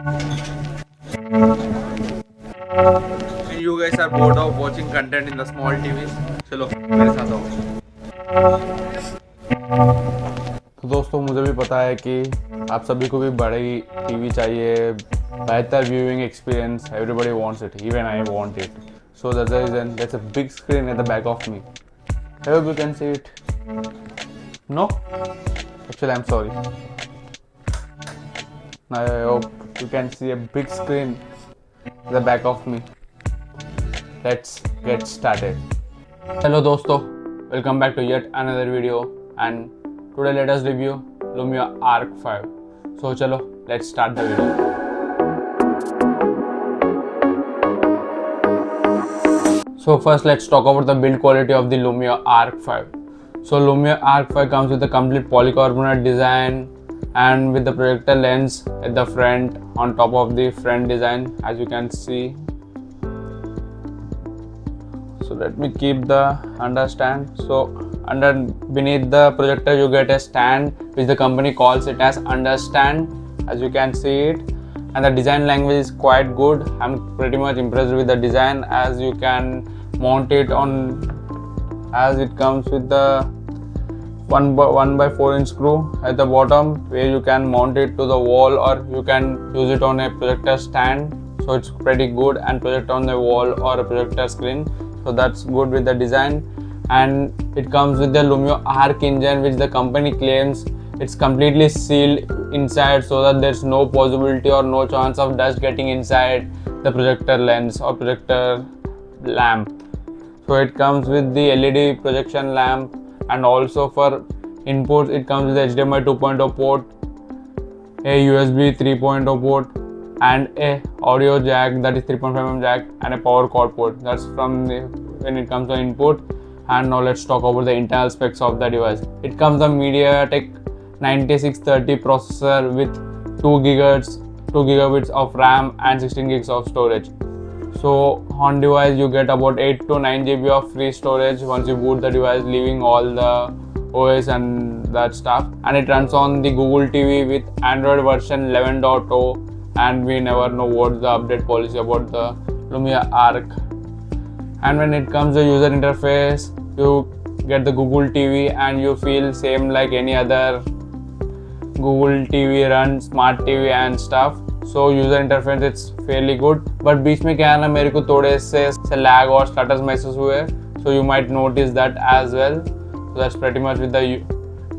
And you guys are bored of watching content in the small TVs. चलो मेरे साथ आओ. तो दोस्तों मुझे भी पता है कि आप सभी को भी बड़ी टीवी चाहिए, बेहतर viewing experience. Everybody wants it, even I want it. So that's the reason there's a big screen at the back of me. I hope you can see it. No? Actually, I'm sorry. Now I hope you can see a big screen at the back of me. Let's get started. Hello दोस्तों, welcome back to yet another video and today let us review Lumio Arc 5. So चलो, let's start the video. So first let's talk about the build quality of the Lumio Arc 5. So Lumio Arc 5 comes with a complete polycarbonate design and with the projector lens at the front on top of the front design, as you can see. So let me keep the understand. So beneath the projector you get a stand which the company calls it as understand, as you can see it. And the design language is quite good. I'm pretty much impressed with the design, as you can mount it on, as it comes with the 1x4 inch screw at the bottom where you can mount it to the wall or you can use it on a projector stand. So it's pretty good and project on the wall or a projector screen. So that's good with the design. And it comes with the Lumio Arc engine, which the company claims it's completely sealed inside so that there's no possibility or no chance of dust getting inside the projector lens or projector lamp. So it comes with the LED projection lamp, and also for inputs it comes with HDMI 2.0 port, a USB 3.0 port, and a audio jack, that is 3.5mm jack, and a power cord port. That's from the when it comes to input. And now let's talk about the internal specs of the device. It comes the MediaTek 9630 processor with 2 gigabits of RAM and 16 gigs of storage. So on device you get about 8 to 9 GB of free storage once you boot the device, leaving all the OS and that stuff. And it runs on the Google TV with Android version 11.0, and we never know what's the update policy about the Lumia Arc. And when it comes to user interface, you get the Google TV and you feel same like any other Google TV run, smart TV and stuff. So user interface it's fairly good. But बीच में क्या है ना, मेरे को थोड़े से lag और stutters महसूस हुए. So you might notice that as well. So that's pretty much with the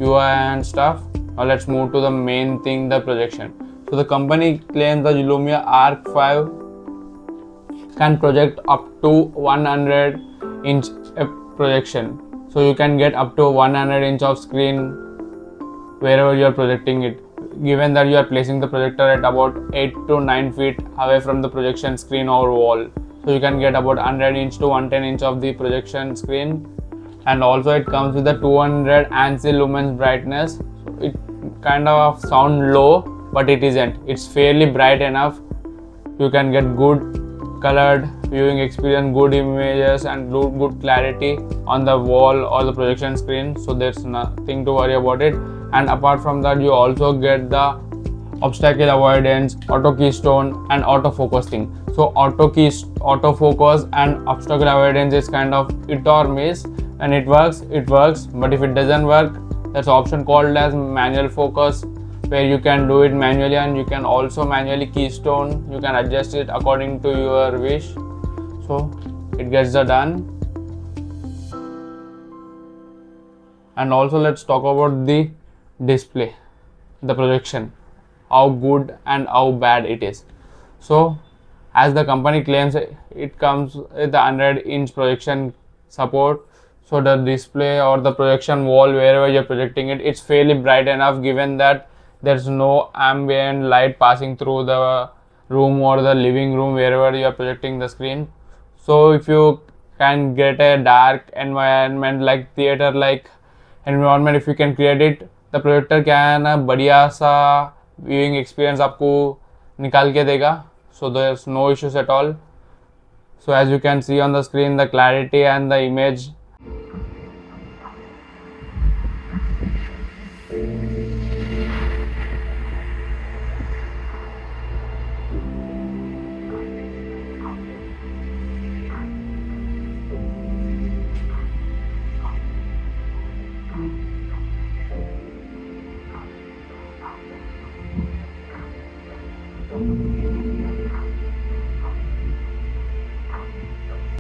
UI and stuff. Now let's move to the main thing, the projection. So the company claims the Lumia Arc 5 can project up to 100 inch projection. So you can get up to 100 inch of screen wherever you are projecting it, given that you are placing the projector at about 8 to 9 feet away from the projection screen or wall. So you can get about 100 inch to 110 inch of the projection screen. And also it comes with the 200 ANSI lumens brightness. So it kind of sound low, but it isn't. It's fairly bright enough. You can get good colored viewing experience, good images and good clarity on the wall or the projection screen. So there's nothing to worry about it. And apart from that, you also get the obstacle avoidance, auto keystone and autofocus thing. So autofocus and obstacle avoidance is kind of hit or miss. When it works, but if it doesn't work, there's an option called as manual focus, where you can do it manually, and you can also manually keystone. You can adjust it according to your wish. So it gets the done. And also let's talk about the display, the projection, how good and how bad it is. So as the company claims, it comes with the 100-inch projection support. So the display or the projection wall wherever you're projecting it, it's fairly bright enough, given that there's no ambient light passing through the room or the living room wherever you are projecting the screen. So if you can get a dark environment like theater like environment, if you can create it, the projector क्या है ना, बढ़िया सा viewing experience आपको निकाल के देगा. So there's no issues at all. So as you can see on the screen, the clarity and the image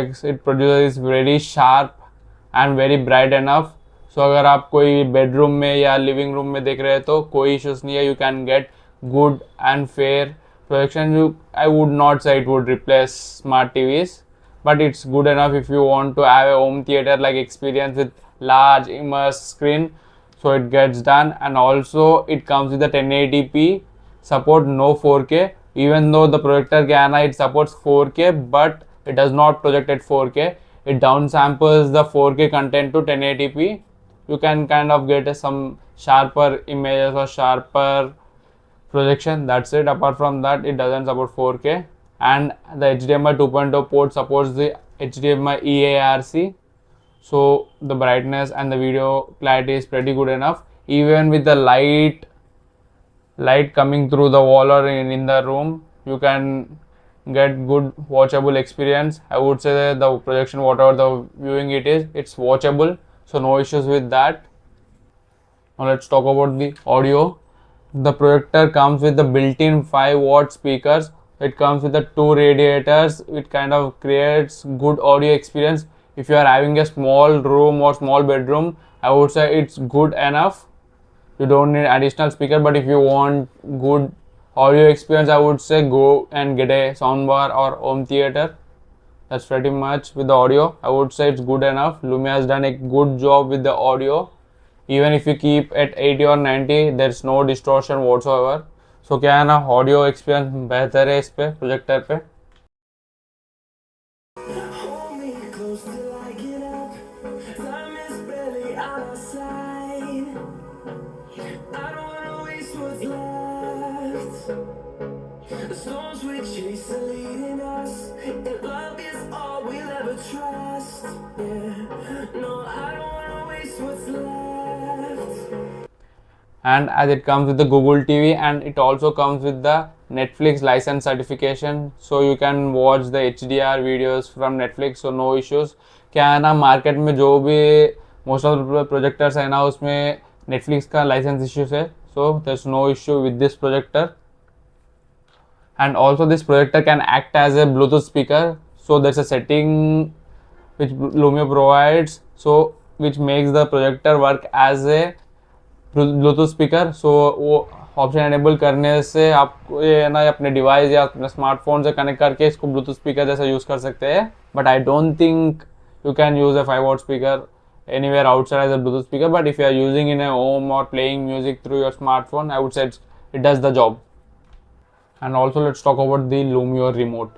It produces very sharp and very bright enough. So अगर आप कोई बेडरूम में या living room में देख रहे हैं तो कोई इश्यूज नहीं है. You can get good and fair projection. I would not say it would replace smart TVs, but it's good enough if you want to have a home theater like experience with large immersive screen. So it gets done, and also it comes with the 1080p support, no 4K. Even though the projector camera it supports 4K, but it does not project at 4K. It downsamples the 4K content to 1080p. You can kind of get some sharper images or sharper projection. That's it. Apart from that, it doesn't support 4K. And the HDMI 2.0 port supports the HDMI EARC. So the brightness and the video clarity is pretty good enough. Even with the light coming through the wall or in the room, you can get good watchable experience. I would say that the projection, whatever the viewing it is, it's watchable, so no issues with that. Now let's talk about the audio. The projector comes with the built-in 5-watt speakers. It comes with the 2 radiators. It kind of creates good audio experience. If you are having a small room or small bedroom, I would say it's good enough. You don't need additional speaker, but if you want good audio experience, I would say go and get a soundbar or home theater. That's pretty much with the audio. I would say it's good enough. Lumia has done a good job with the audio. Even if you keep at 80 or 90, there's no distortion whatsoever. So क्या है ना, audio experience बेहतर है इस पे projector पे. The storms we chase are leading us, and love is all we'll ever trust. Yeah, no, I don't wanna waste what's left. And as it comes with the Google TV, and it also comes with the Netflix license certification, so you can watch the HDR videos from Netflix, so no issues. क्या है ना, market में जो भी most of projectors है ना, उसमें Netflix का लाइसेंस इश्यूज है, so there's no issue with this projector. And also this projector can act as a Bluetooth speaker. So there's a setting which Lumio provides, so which makes the projector work as a Bluetooth speaker. So वो option enable करने से आप ये ना अपने device या अपने smartphone से कनेक्ट करके इसको ब्लूटूथ स्पीकर जैसा यूज़ कर सकते हैं. But I don't think you can use a 5-watt speaker anywhere outside as a Bluetooth speaker, but if you are using in a home or playing music through your smartphone, I would say it does the job. And also let's talk about the Lumio remote.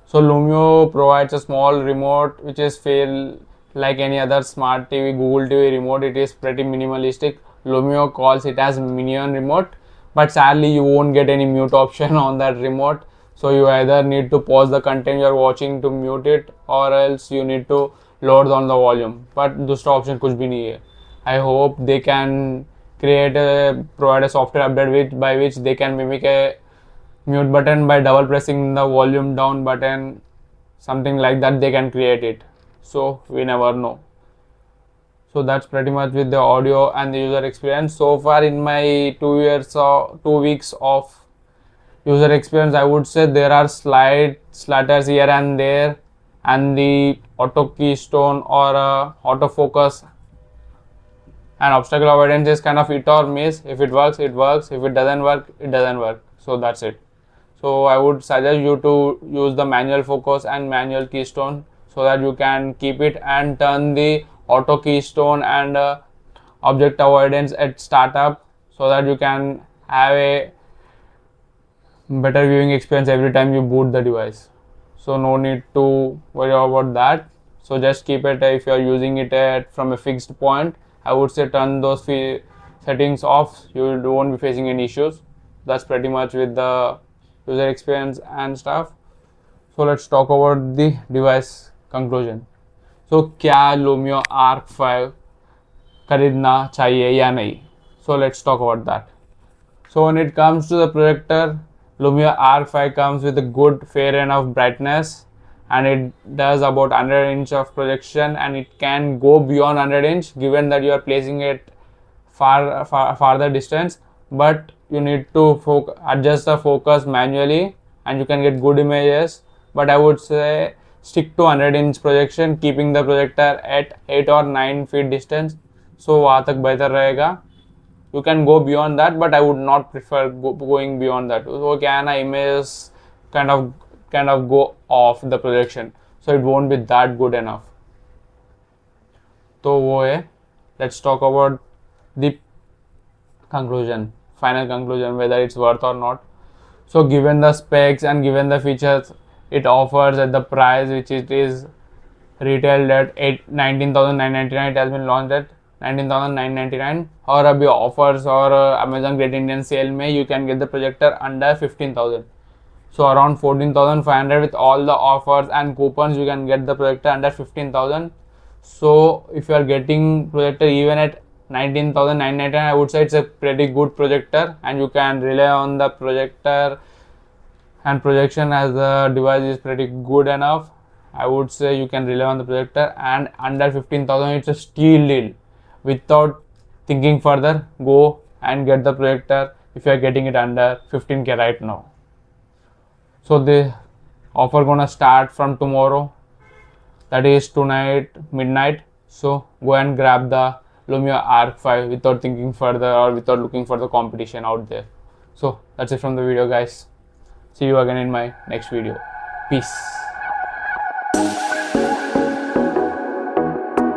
So Lumio provides a small remote which is feel like any other smart TV, Google TV remote. It is pretty minimalistic. Lumio calls it as minion remote, but sadly you won't get any mute option on that remote. So you either need to pause the content you are watching to mute it, or else you need to lower down the volume. But दूसरा option कुछ भी नहीं है. I hope they can provide a software update by which they can mimic a mute button by double pressing the volume down button, something like that they can create it. So we never know. So that's pretty much with the audio and the user experience. So far in my 2 weeks of user experience, I would say there are slight slutters here and there, and the auto keystone or autofocus and obstacle avoidance is kind of hit or miss. If it works, it works. If it doesn't work, it doesn't work. So that's it. So I would suggest you to use the manual focus and manual keystone so that you can keep it, and turn the auto keystone and object avoidance at startup so that you can have a better viewing experience every time you boot the device. So no need to worry about that. So just keep it, if you are using it from a fixed point, I would say turn those settings off. You won't be facing any issues. That's pretty much with the user experience and stuff. So let's talk about the device conclusion. So क्या Lumio Arc 5 खरीदना चाहिए या नहीं? So let's talk about that. So when it comes to the projector, Lumio Arc 5 comes with a good fair enough brightness, and it does about 100 inch of projection, and it can go beyond 100 inch given that you are placing it farther distance, but you need to adjust the focus manually and you can get good images, but I would say stick to 100-inch projection, keeping the projector at 8 or 9 feet distance, so वहाँ तक बेहतर रहेगा. You can go beyond that, but I would not prefer going beyond that. So can images kind of go off the projection, so it won't be that good enough. तो वो है. Let's talk about the final conclusion, whether it's worth or not. So given the specs and given the features it offers at the price which it is retailed at 19,999, it has been launched at 19,999, और अभी offers और Amazon Great Indian Sale में you can get the projector under 15,000. So around 14,500 with all the offers and coupons you can get the projector under 15,000. So if you are getting projector even at 19,999, I would say it's a pretty good projector and you can rely on the projector and projection as the device is pretty good enough. I would say you can rely on the projector, and under 15,000 it's a steal deal. Without thinking further, go and get the projector if you are getting it under 15k right now. So the offer gonna start from tomorrow, that is tonight midnight. So go and grab the Lumio Arc 5 without thinking further or without looking for the competition out there. So that's it from the video, guys. See you again in my next video. Peace.